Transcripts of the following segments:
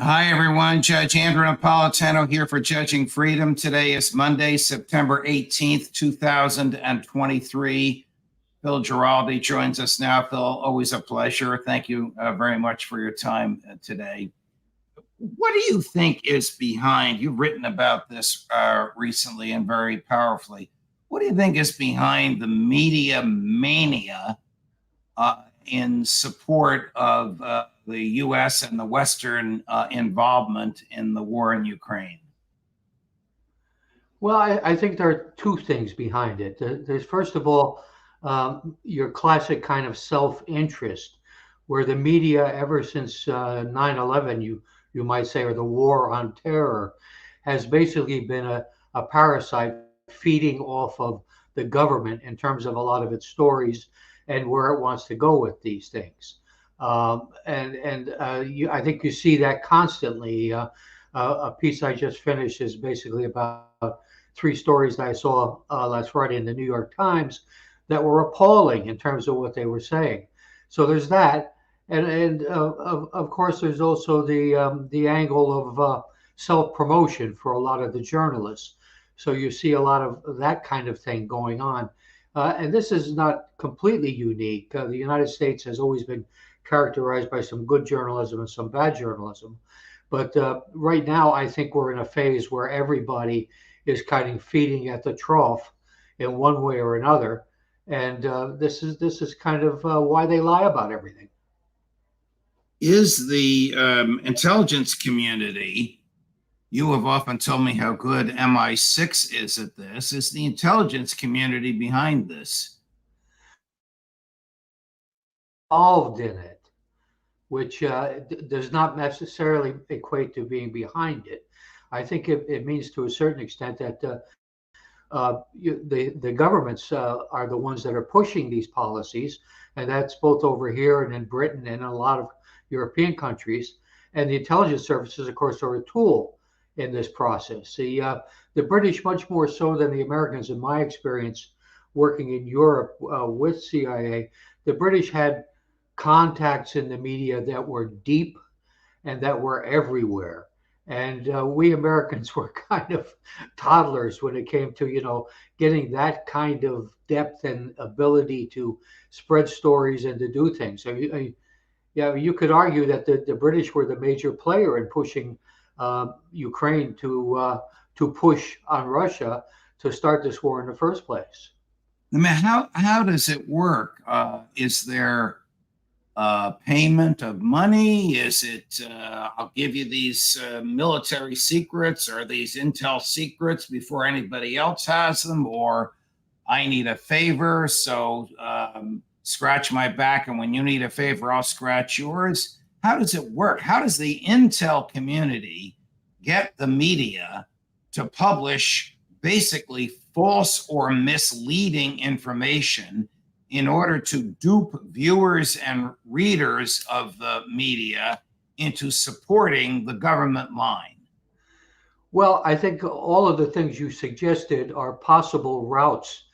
Hi, everyone. Judge Andrew Napolitano here for Judging Freedom. Today is Monday, September 18th, 2023. Phil Giraldi joins us now. Phil, always a pleasure. Thank you very much for your time today. What do you think is behind, you've written about this recently and very powerfully, what do you think is behind the media mania in support of the U.S. and the Western involvement in the war in Ukraine? Well, I think there are two things behind it. There's, first of all, your classic kind of self-interest, where the media, ever since 9/11, you might say, or the war on terror, has basically been a parasite feeding off of the government in terms of a lot of its stories and where it wants to go with these things. I think you see that constantly. A piece I just finished is basically about three stories that I saw last Friday in the New York Times that were appalling in terms of what they were saying. So there's that, and of course there's also the angle of self-promotion for a lot of the journalists. So you see a lot of that kind of thing going on. And this is not completely unique. The United States has always been characterized by some good journalism and some bad journalism. But right now, I think we're in a phase where everybody is kind of feeding at the trough in one way or another. And this is kind of why they lie about everything. Is the intelligence community, you have often told me how good MI6 is at this, is the intelligence community behind this? Involved in it, which does not necessarily equate to being behind it. I think it means to a certain extent that the governments are the ones that are pushing these policies, and that's both over here and in Britain and in a lot of European countries. And the intelligence services, of course, are a tool in this process. The British, much more so than the Americans, in my experience, working in Europe with CIA, the British had contacts in the media that were deep and that were everywhere. And we Americans were kind of toddlers when it came to, getting that kind of depth and ability to spread stories and to do things. So, you could argue that the British were the major player in pushing Ukraine to push on Russia to start this war in the first place. I mean, how does it work? Is there payment of money? Is it, I'll give you these military secrets or these intel secrets before anybody else has them, or I need a favor, so scratch my back, and when you need a favor, I'll scratch yours? How does it work? How does the intel community get the media to publish basically false or misleading information in order to dupe viewers and readers of the media into supporting the government line? Well, I think all of the things you suggested are possible routes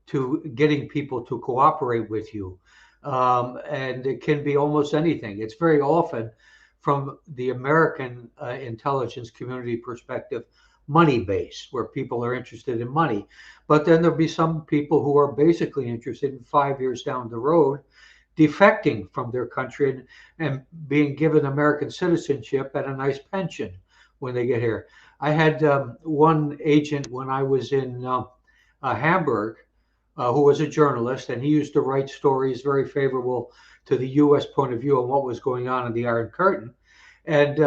to getting people to cooperate with you. And it can be almost anything. It's very often, from the American intelligence community perspective, money based, where people are interested in money. But then there'll be some people who are basically interested in 5 years down the road defecting from their country and being given American citizenship and a nice pension when they get here. I had one agent when I was in Hamburg who was a journalist, and he used to write stories very favorable to the U.S. point of view on what was going on in the Iron Curtain. And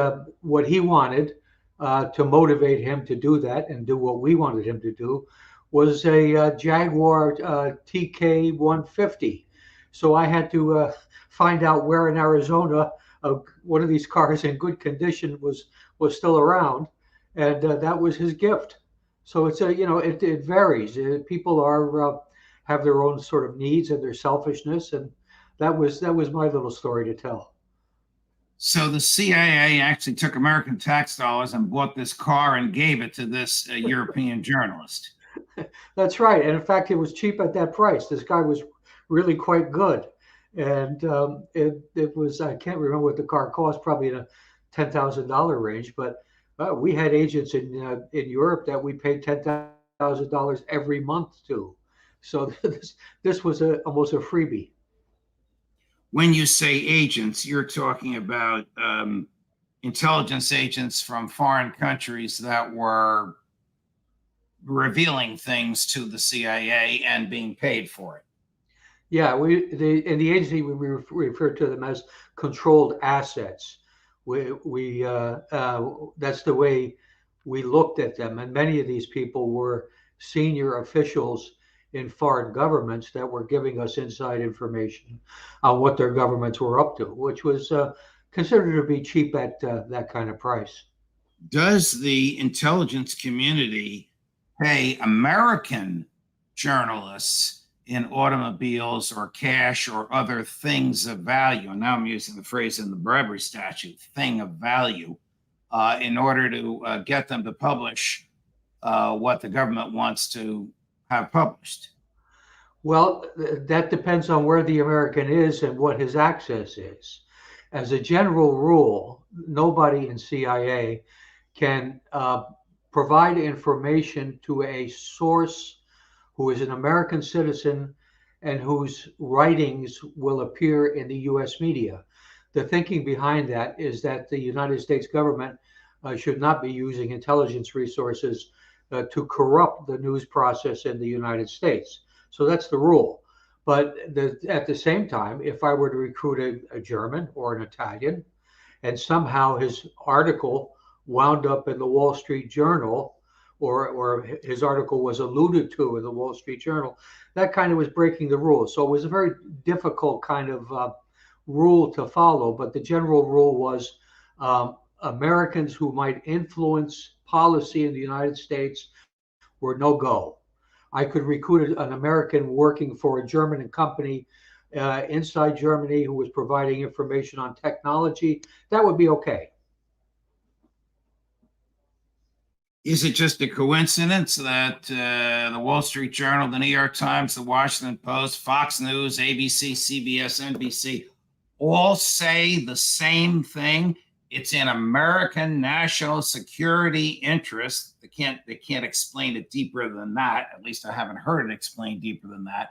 what he wanted to motivate him to do that and do what we wanted him to do was a Jaguar TK 150. So I had to find out where in Arizona one of these cars in good condition was still around, and that was his gift. So it's it varies. People are have their own sort of needs and their selfishness, and that was my little story to tell. So the CIA actually took American tax dollars and bought this car and gave it to this European journalist. That's right. And in fact, it was cheap at that price. This guy was really quite good. And it was, I can't remember what the car cost, probably in $10,000 range, but we had agents in Europe that we paid $10,000 every month to. So this was almost a freebie. When you say agents, you're talking about intelligence agents from foreign countries that were revealing things to the CIA and being paid for it. Yeah, in the agency we refer to them as controlled assets. That's the way we looked at them, and many of these people were senior officials in foreign governments that were giving us inside information on what their governments were up to, which was considered to be cheap at that kind of price. Does the intelligence community pay American journalists in automobiles or cash or other things of value? And now I'm using the phrase in the bribery statute, thing of value, in order to get them to publish what the government wants to have published? Well, that depends on where the American is and what his access is. As a general rule, nobody in CIA can provide information to a source who is an American citizen and whose writings will appear in the US media. The thinking behind that is that the United States government should not be using intelligence resources to corrupt the news process in the United States. So that's the rule. But at the same time, if I were to recruit a German or an Italian, and somehow his article wound up in the Wall Street Journal, or his article was alluded to in the Wall Street Journal, that kind of was breaking the rules. So it was a very difficult kind of rule to follow. But the general rule was Americans who might influence policy in the United States were no go. I could recruit an American working for a German company inside Germany who was providing information on technology. That would be okay. Is it just a coincidence that the Wall Street Journal, the New York Times, the Washington Post, Fox News, ABC, CBS, NBC all say the same thing? It's in American national security interest. They can't explain it deeper than that. At least I haven't heard it explained deeper than that.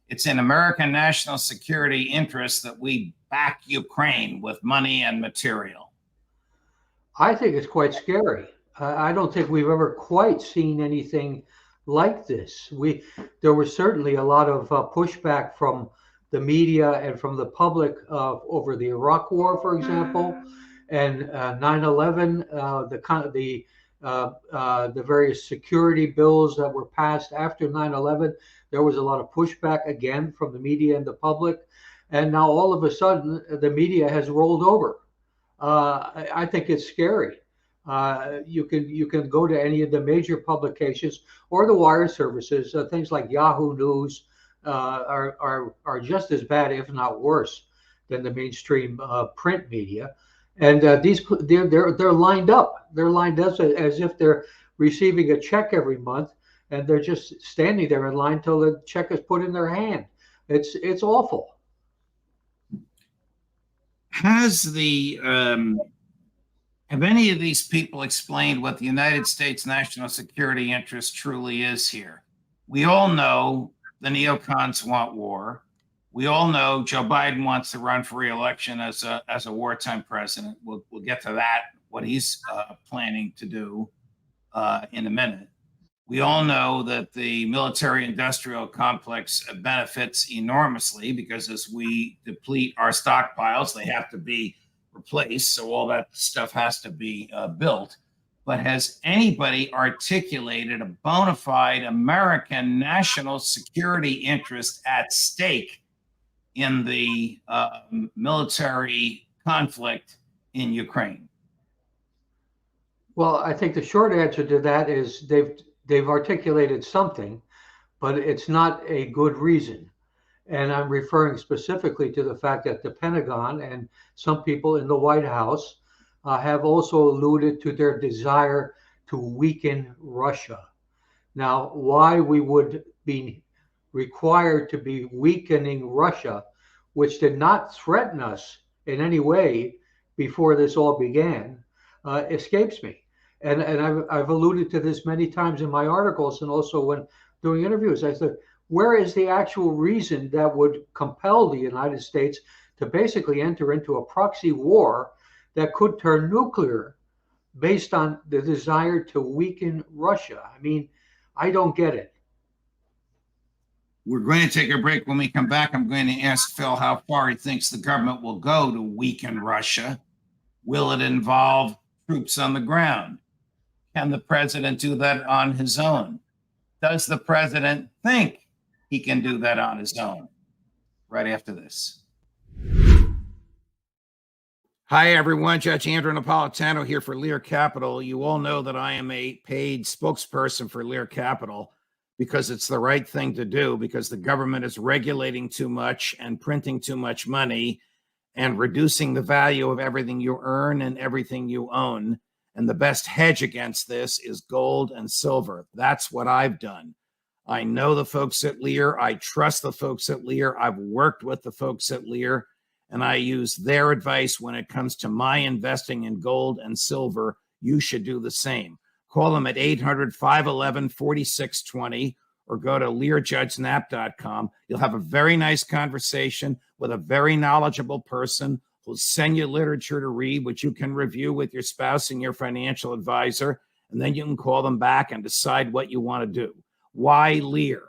It's in American national security interest that we back Ukraine with money and material. I think it's quite scary. I don't think we've ever quite seen anything like this. There was certainly a lot of pushback from the media and from the public over the Iraq War, for example, and 9/11, the various security bills that were passed after 9/11. There was a lot of pushback again from the media and the public, and now all of a sudden the media has rolled over. I think it's scary. You can go to any of the major publications or the wire services. Things like Yahoo News are just as bad, if not worse, than the mainstream print media. And they're lined up. They're lined up as if they're receiving a check every month, and they're just standing there in line till the check is put in their hand. It's awful. Have any of these people explained what the United States national security interest truly is here? We all know the neocons want war. We all know Joe Biden wants to run for re-election as a wartime president. We'll get to that, what he's planning to do in a minute. We all know that the military-industrial complex benefits enormously because as we deplete our stockpiles, they have to be replaced. So all that stuff has to be built. But has anybody articulated a bona fide American national security interest at stake in the military conflict in Ukraine? Well, I think the short answer to that is they've articulated something, but it's not a good reason. And I'm referring specifically to the fact that the Pentagon and some people in the White House have also alluded to their desire to weaken Russia. Now, why we would be required to be weakening Russia, which did not threaten us in any way before this all began escapes me. And I've alluded to this many times in my articles and also when doing interviews. I said, where is the actual reason that would compel the United States to basically enter into a proxy war that could turn nuclear based on the desire to weaken Russia? I mean, I don't get it. We're going to take a break. When we come back, I'm going to ask Phil how far he thinks the government will go to weaken Russia. Will it involve troops on the ground? Can the president do that on his own? Does the president think he can do that on his own? Right after this. Hi, everyone. Judge Andrew Napolitano here for Lear Capital. You all know that I am a paid spokesperson for Lear Capital because it's the right thing to do, because the government is regulating too much and printing too much money and reducing the value of everything you earn and everything you own. And the best hedge against this is gold and silver. That's what I've done. I know the folks at Lear. I trust the folks at Lear. I've worked with the folks at Lear, and I use their advice when it comes to my investing in gold and silver. You should do the same. Call them at 800-511-4620 or go to learjudgesnap.com. You'll have a very nice conversation with a very knowledgeable person who'll send you literature to read, which you can review with your spouse and your financial advisor, and then you can call them back and decide what you want to do. Why Lear?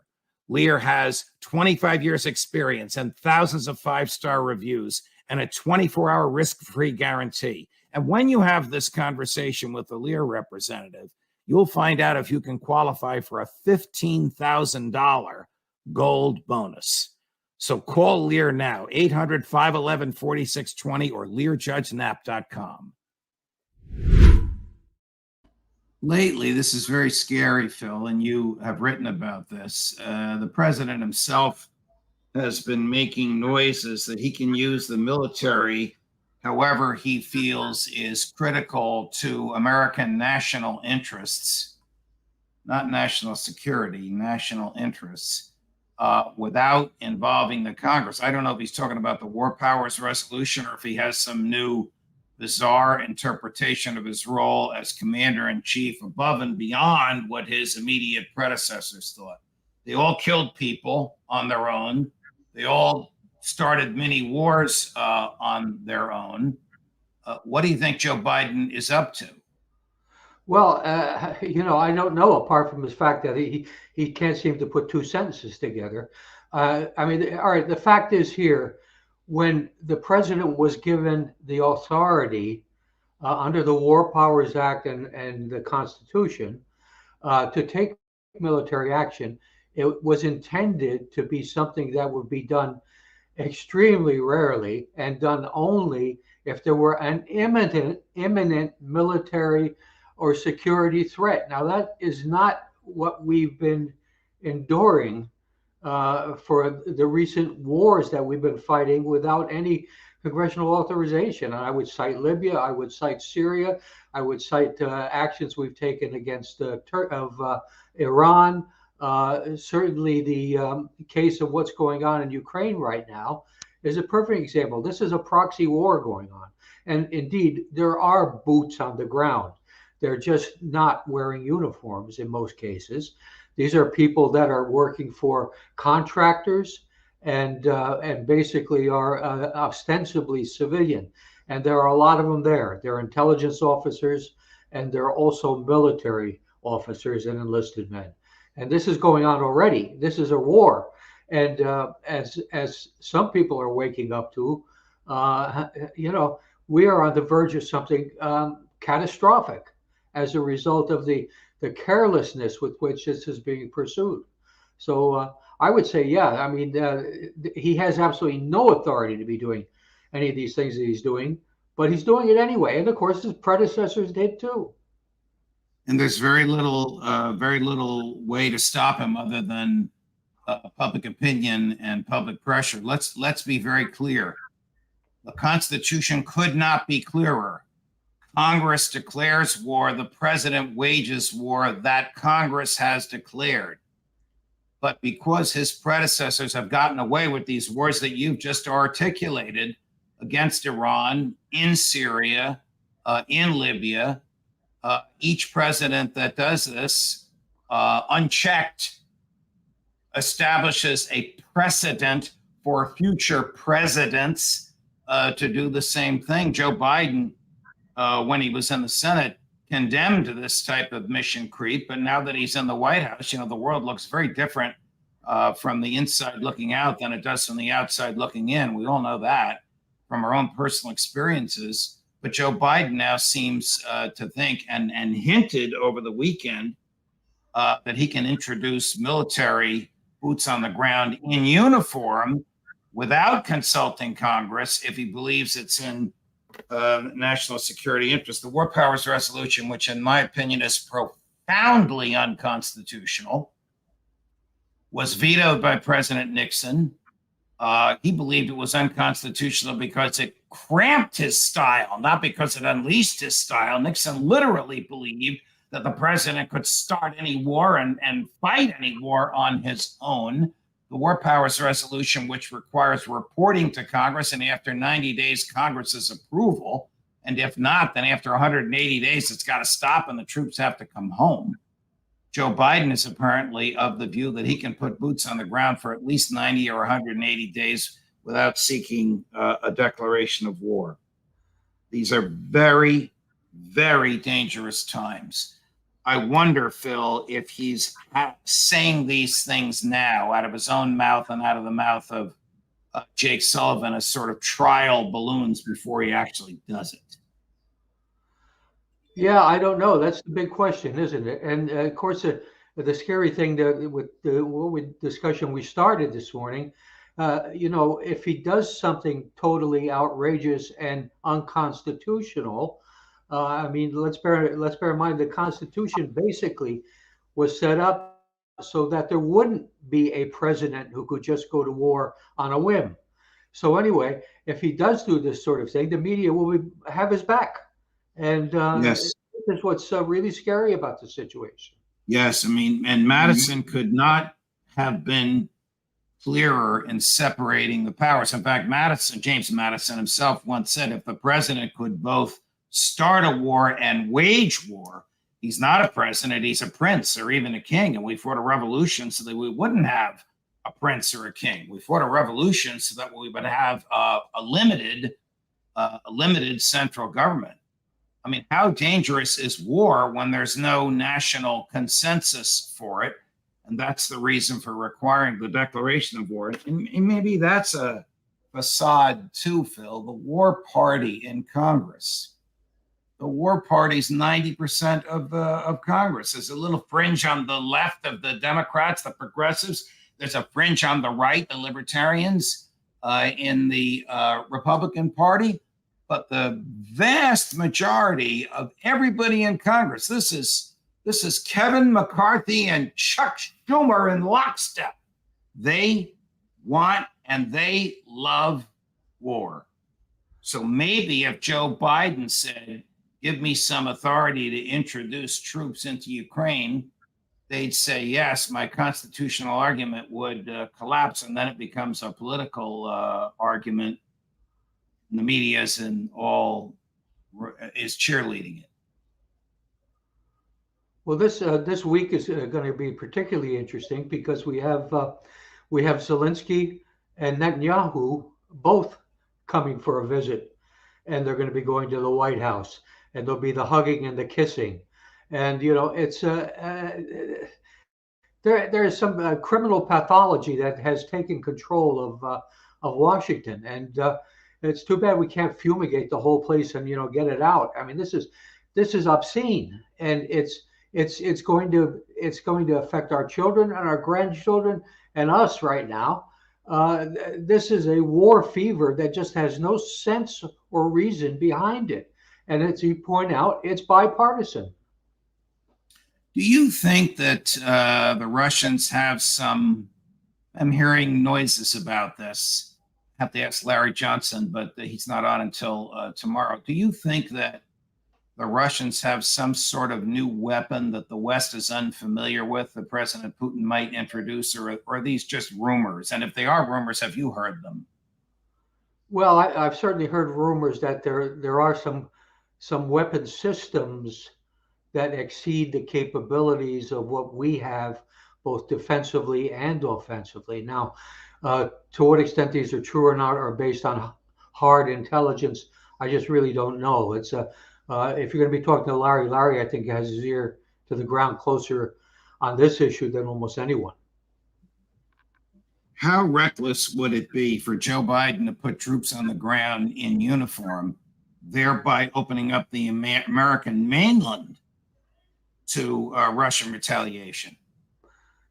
Lear has 25 years experience and thousands of five-star reviews and a 24-hour risk-free guarantee. And when you have this conversation with the Lear representative, you'll find out if you can qualify for a $15,000 gold bonus. So call Lear now, 800-511-4620 or learjudgenap.com. Lately, this is very scary, Phil, and you have written about this. The president himself has been making noises that he can use the military however he feels is critical to American national interests, not national security, national interests, without involving the Congress. I don't know if he's talking about the War Powers Resolution or if he has some new bizarre interpretation of his role as commander-in-chief above and beyond what his immediate predecessors thought. They all killed people on their own. They all started many wars on their own. What do you think Joe Biden is up to? Well, I don't know, apart from the fact that he can't seem to put two sentences together. All right, the fact is here, when the president was given the authority under the War Powers Act and the Constitution to take military action, it was intended to be something that would be done extremely rarely and done only if there were an imminent military or security threat. Now, that is not what we've been enduring for the recent wars that we've been fighting without any congressional authorization. And I would cite Libya, I would cite Syria, I would cite actions we've taken against Iran. Certainly the case of what's going on in Ukraine right now is a perfect example. This is a proxy war going on. And indeed, there are boots on the ground. They're just not wearing uniforms in most cases. These are people that are working for contractors and basically are ostensibly civilian. And there are a lot of them there. They're intelligence officers, and they're also military officers and enlisted men. And this is going on already. This is a war. And as some people are waking up to, we are on the verge of something catastrophic as a result of the carelessness with which this is being pursued. So I would say, yeah, he has absolutely no authority to be doing any of these things that he's doing, but he's doing it anyway. And of course, his predecessors did too. And there's very little way to stop him other than public opinion and public pressure. Let's be very clear. The Constitution could not be clearer. Congress declares war, the president wages war that Congress has declared. But because his predecessors have gotten away with these wars that you've just articulated, against Iran, in Syria, in Libya. Each president that does this, unchecked, establishes a precedent for future presidents to do the same thing. Joe Biden, when he was in the Senate, condemned this type of mission creep, but now that he's in the White House, the world looks very different from the inside looking out than it does from the outside looking in. We all know that from our own personal experiences. But Joe Biden now seems to think and hinted over the weekend that he can introduce military boots on the ground in uniform without consulting Congress if he believes it's in national security interest. The War Powers Resolution, which in my opinion is profoundly unconstitutional, was vetoed by President Nixon. He believed it was unconstitutional because it cramped his style, not because it unleashed his style. Nixon literally believed that the president could start any war and fight any war on his own. The War Powers Resolution, which requires reporting to Congress, and after 90 days, Congress's approval. And if not, then after 180 days, it's got to stop and the troops have to come home. Joe Biden is apparently of the view that he can put boots on the ground for at least 90 or 180 days without seeking a declaration of war. These are very, very dangerous times. I wonder, Phil, if he's saying these things now out of his own mouth and out of the mouth of Jake Sullivan as sort of trial balloons before he actually does it. Yeah, I don't know. That's the big question, isn't it? And of course, the scary thing with the discussion we started this morning, if he does something totally outrageous and unconstitutional, let's bear in mind the Constitution basically was set up so that there wouldn't be a president who could just go to war on a whim. So anyway, if he does do this sort of thing, the media will have his back. And yes, this is what's really scary about the situation. Yes, and Madison could not have been clearer in separating the powers. In fact, James Madison himself once said, if the president could both start a war and wage war, he's not a president, he's a prince or even a king. And we fought a revolution so that we wouldn't have a prince or a king. We fought a revolution so that we would have a limited central government. How dangerous is war when there's no national consensus for it? And that's the reason for requiring the declaration of war. And maybe that's a facade too, Phil. The war party in Congress. The war party's 90% of Congress. There's a little fringe on the left of the Democrats, the progressives. There's a fringe on the right, the libertarians in the Republican Party. But the vast majority of everybody in Congress, this is Kevin McCarthy and Chuck Schumer in lockstep. They want and they love war. So maybe if Joe Biden said, give me some authority to introduce troops into Ukraine, they'd say, yes, my constitutional argument would collapse, and then it becomes a political argument. And the media is cheerleading it. Well, this week is going to be particularly interesting because we have Zelensky and Netanyahu both coming for a visit, and they're going to be going to the White House, and there'll be the hugging and the kissing, and it's there is some criminal pathology that has taken control of Washington, and it's too bad we can't fumigate the whole place and get it out. This is obscene, and it's going to affect our children and our grandchildren and us right now. This is a war fever that just has no sense or reason behind it, and as you point out, it's bipartisan. Do you think that the Russians have some? I'm hearing noises about this. Have to ask Larry Johnson, but he's not on until tomorrow. Do you think that the Russians have some sort of new weapon that the West is unfamiliar with that President Putin might introduce, or are these just rumors? And if they are rumors, have you heard them? Well, I've certainly heard rumors that there are some weapon systems that exceed the capabilities of what we have, both defensively and offensively. Now, to what extent these are true or not, are based on hard intelligence, I just really don't know. It's if you're going to be talking to Larry, I think has his ear to the ground closer on this issue than almost anyone. How reckless would it be for Joe Biden to put troops on the ground in uniform, thereby opening up the American mainland to Russian retaliation?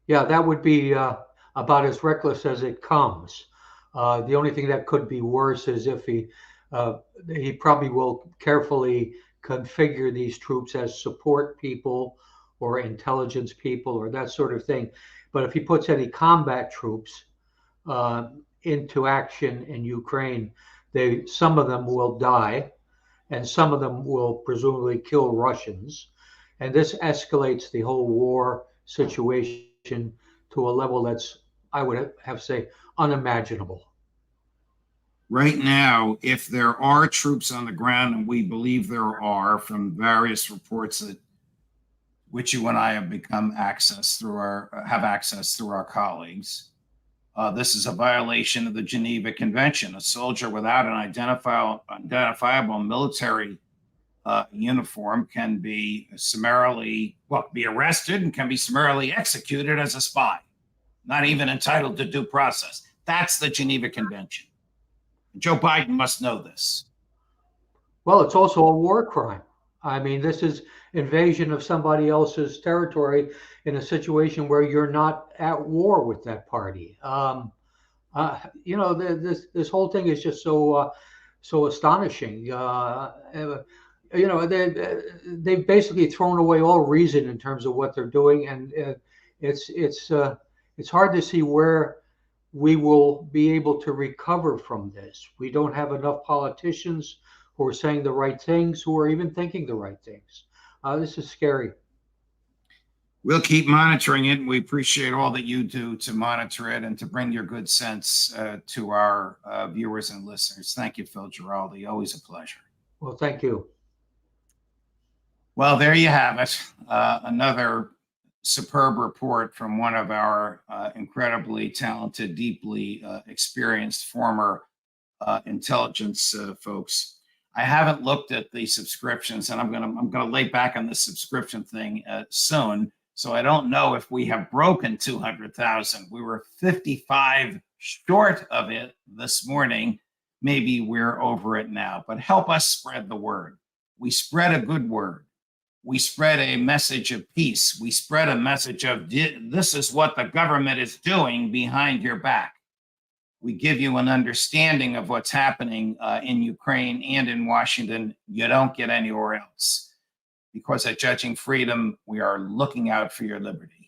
Yeah, that would be about as reckless as it comes. The only thing that could be worse is if he probably will carefully configure these troops as support people or intelligence people or that sort of thing. But if he puts any combat troops into action in Ukraine, some of them will die, and some of them will presumably kill Russians, and this escalates the whole war situation to a level that's, I would have to say, unimaginable. Right now, if there are troops on the ground, and we believe there are from various reports that which you and I have have access through our colleagues, this is a violation of the Geneva Convention. A soldier without an identifiable military uniform can be be arrested and can be summarily executed as a spy, not even entitled to due process. That's the Geneva Convention. Joe Biden must know this. Well, it's also a war crime. I mean, this is invasion of somebody else's territory in a situation where you're not at war with that party. This whole thing is just so astonishing. They've basically thrown away all reason in terms of what they're doing, and it's hard to see where we will be able to recover from this. We don't have enough politicians who are saying the right things, who are even thinking the right things. This is scary. We'll keep monitoring it, and we appreciate all that you do to monitor it and to bring your good sense to our viewers and listeners. Thank you, Phil Giraldi. Always a pleasure. Well, thank you. Well, there you have it. Another superb report from one of our incredibly talented, deeply experienced former intelligence folks. I haven't looked at the subscriptions, and I'm gonna lay back on the subscription thing soon. So I don't know if we have broken 200,000. We were 55 short of it this morning. Maybe we're over it now. But help us spread the word. We spread a good word. We spread a message of peace. We spread a message of this is what the government is doing behind your back. We give you an understanding of what's happening in Ukraine and in Washington. You don't get anywhere else. Because at Judging Freedom, we are looking out for your liberty.